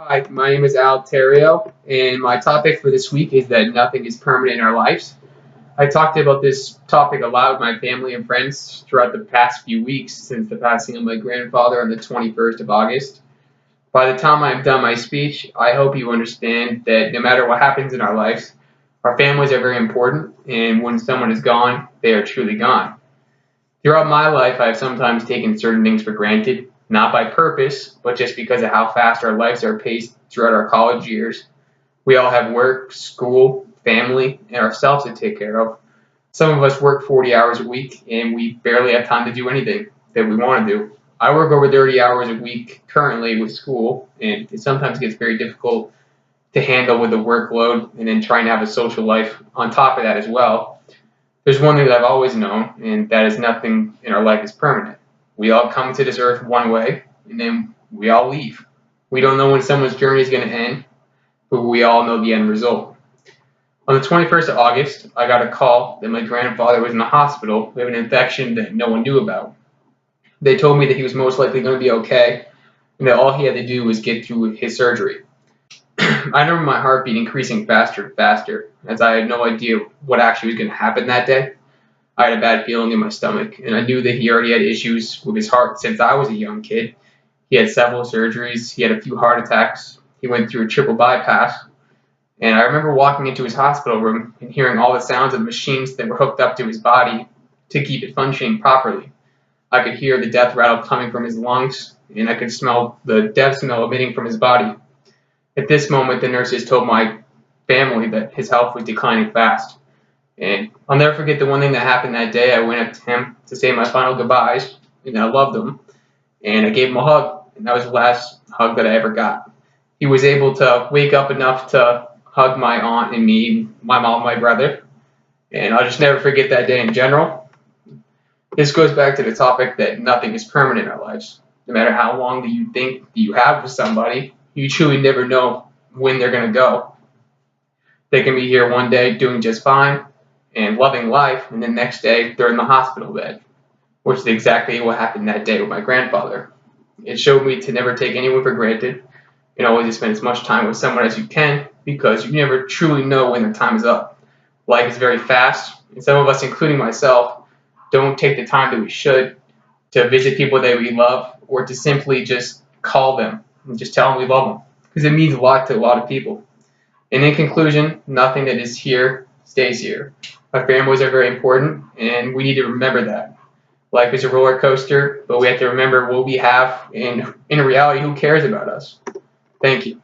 Hi, my name is Al Terrio, and my topic for this week is that nothing is permanent in our lives. I talked about this topic a lot with my family and friends throughout the past few weeks since the passing of my grandfather on the 21st of August. By the time I've done my speech, I hope you understand that no matter what happens in our lives, our families are very important, and when someone is gone, they are truly gone. Throughout my life, I've sometimes taken certain things for granted, not by purpose, but just because of how fast our lives are paced throughout our college years. We all have work, school, family, and ourselves to take care of. Some of us work 40 hours a week, and we barely have time to do anything that we want to do. I work over 30 hours a week currently with school, and it sometimes gets very difficult to handle with the workload and then trying to have a social life on top of that as well. There's one thing that I've always known, and that is nothing in our life is permanent. We all come to this earth one way, and then we all leave. We don't know when someone's journey is going to end, but we all know the end result. On the 21st of August, I got a call that my grandfather was in the hospital with an infection that no one knew about. They told me that he was most likely going to be okay, and that all he had to do was get through his surgery. I remember my heartbeat increasing faster and faster, as I had no idea what actually was going to happen that day. I had a bad feeling in my stomach, and I knew that he already had issues with his heart since I was a young kid. He had several surgeries, he had a few heart attacks, he went through a triple bypass, and I remember walking into his hospital room and hearing all the sounds of the machines that were hooked up to his body to keep it functioning properly. I could hear the death rattle coming from his lungs, and I could smell the death smell emitting from his body. At this moment, the nurses told my family that his health was declining fast. And I'll never forget the one thing that happened that day. I went up to him to say my final goodbyes, and I loved him. And I gave him a hug, and that was the last hug that I ever got. He was able to wake up enough to hug my aunt and me, my mom, my brother. And I'll just never forget that day in general. This goes back to the topic that nothing is permanent in our lives. No matter how long that you think that you have with somebody, you truly never know when they're going to go. They can be here one day doing just fine and loving life, and the next day they're in the hospital bed, which is exactly what happened that day with my grandfather. It showed me to never take anyone for granted and always to spend as much time with someone as you can because you never truly know when their time is up. Life is very fast, and some of us, including myself, don't take the time that we should to visit people that we love or to simply just call them and just tell them we love them because it means a lot to a lot of people. And in conclusion, nothing that is here stays here. Our families are very important, and we need to remember that. Life is a roller coaster, but we have to remember what we have, and in reality, who cares about us? Thank you.